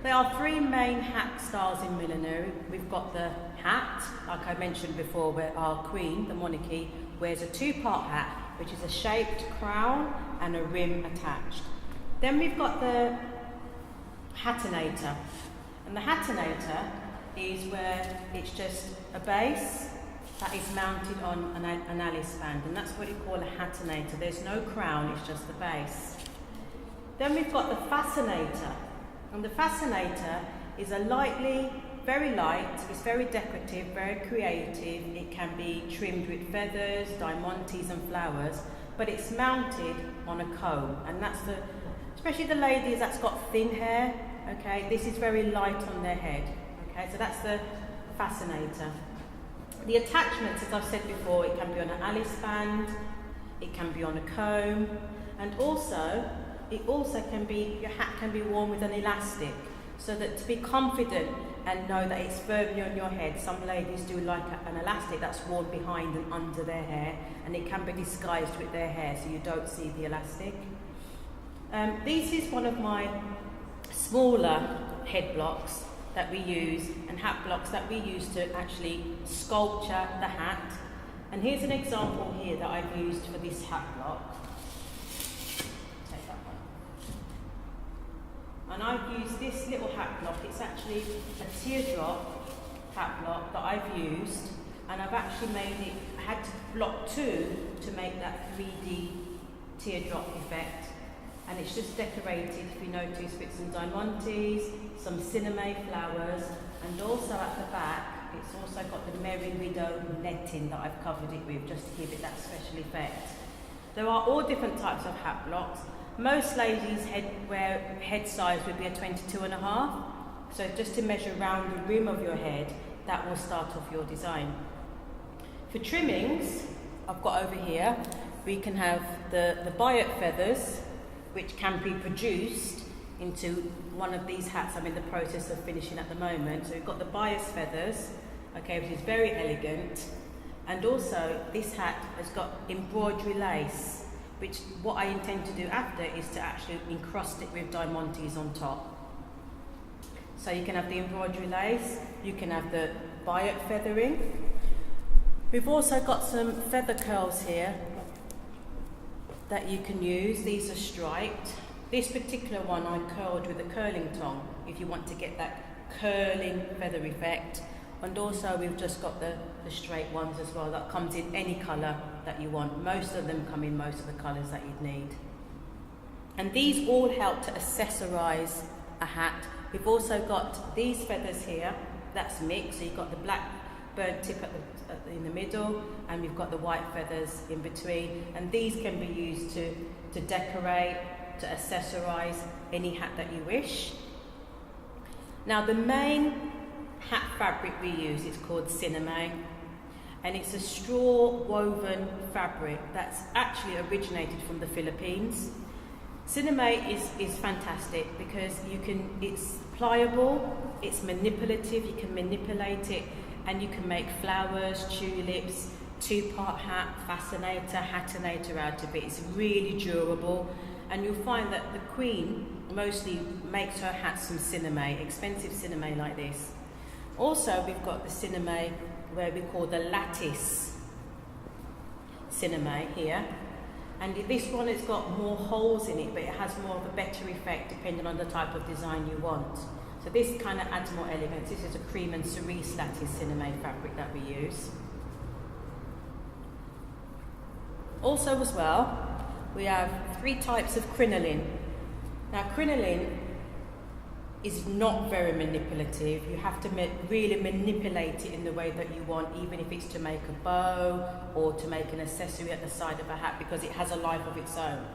There are three main hat styles in millinery. We've got the hat, like I mentioned before, where our queen, the monarchy, wears a two-part hat, which is a shaped crown and a rim attached. Then we've got the hatinator. And the hatinator is where it's just a base that is mounted on an Alice band, and that's what you call a hatinator. There's no crown, it's just the base. Then we've got the fascinator, and the fascinator is a very light, it's very decorative, very creative. It can be trimmed with feathers, diamantes and flowers, but it's mounted on a comb, and that's especially the ladies that's got thin hair, okay, this is very light on their head, okay, so that's the fascinator. The attachments, as I've said before, it can be on an Alice band, it can be on a comb, and also, your hat can be worn with an elastic, so that to be confident and know that it's firmly on your head. Some ladies do like an elastic that's worn behind and under their hair, and it can be disguised with their hair so you don't see the elastic. This is one of my smaller head blocks that we use, and hat blocks that we use to actually sculpture the hat. And here's an example here that I've used for this hat block. Take that one. And I've used this little hat block. It's actually a teardrop hat block that I've used, and I've actually I had to block two to make that 3D teardrop effect. And it's just decorated, if you notice, with some diamantes, some cinnamon flowers, and also at the back, it's also got the Merry Widow netting that I've covered it with, just to give it that special effect. There are all different types of hat blocks. Most ladies' head size would be a 22.5, so just to measure around the rim of your head, that will start off your design. For trimmings, I've got over here, we can have the Bayet feathers, which can be produced into one of these hats I'm in the process of finishing at the moment. So we've got the bias feathers, okay, which is very elegant. And also this hat has got embroidery lace, which what I intend to do after is to actually encrust it with diamantes on top. So you can have the embroidery lace, you can have the Bayet feathering. We've also got some feather curls here that you can use. These are striped. This particular one I curled with a curling tong, if you want to get that curling feather effect. And also we've just got the straight ones as well, that comes in any colour that you want. Most of them come in most of the colours that you'd need. And these all help to accessorise a hat. We've also got these feathers here, that's mixed, so you've got the black bird tip in the middle, and we've got the white feathers in between, and these can be used to decorate, to accessorise any hat that you wish. Now the main hat fabric we use is called cinnamon, and it's a straw woven fabric that's actually originated from the Philippines. Cinnamon is fantastic because it's pliable, it's manipulative, you can manipulate it, and you can make flowers, tulips, two-part hat, fascinator, hatinator out of it. It's really durable, and you'll find that the Queen mostly makes her hats from cinnamon, expensive cinnamon like this. Also, we've got the cinnamon where we call the lattice cinnamon here, and this one has got more holes in it, but it has more of a better effect depending on the type of design you want. So this kind of adds more elegance. This is a cream and cerise lattice cinnamon fabric that we use. Also as well, we have 3 types of crinoline. Now crinoline is not very manipulative. You have to really manipulate it in the way that you want, even if it's to make a bow or to make an accessory at the side of a hat, because it has a life of its own.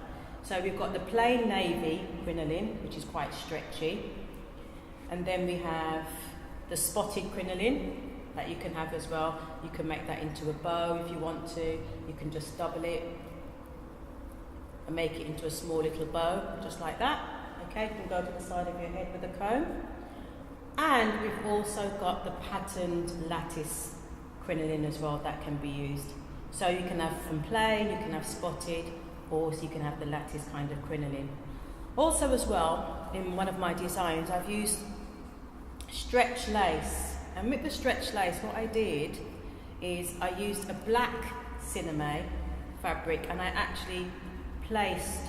So we've got the plain navy crinoline, which is quite stretchy. And then we have the spotted crinoline that you can have as well. You can make that into a bow if you want to. You can just double it and make it into a small little bow, just like that. Okay, you can go to the side of your head with a comb. And we've also got the patterned lattice crinoline as well that can be used. So you can have from plain, you can have spotted, or you can have the lattice kind of crinoline. Also as well, in one of my designs, I've used stretch lace. And with the stretch lace, what I did is I used a black cinnamon fabric, and I actually placed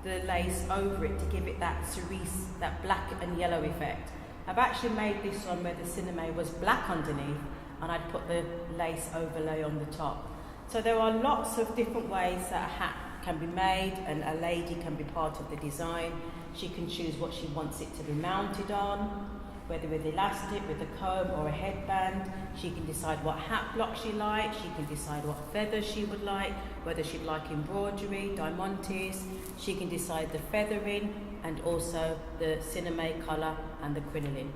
the lace over it to give it that cerise, that black and yellow effect. I've actually made this one where the cinnamon was black underneath, and I'd put the lace overlay on the top. So there are lots of different ways that a hat can be made, and a lady can be part of the design. She can choose what she wants it to be mounted on, whether with elastic, with a comb or a headband. She can decide what hat block she likes. She can decide what feathers she would like, whether she'd like embroidery, diamantes. She can decide the feathering and also the cinnamon colour and the crinoline.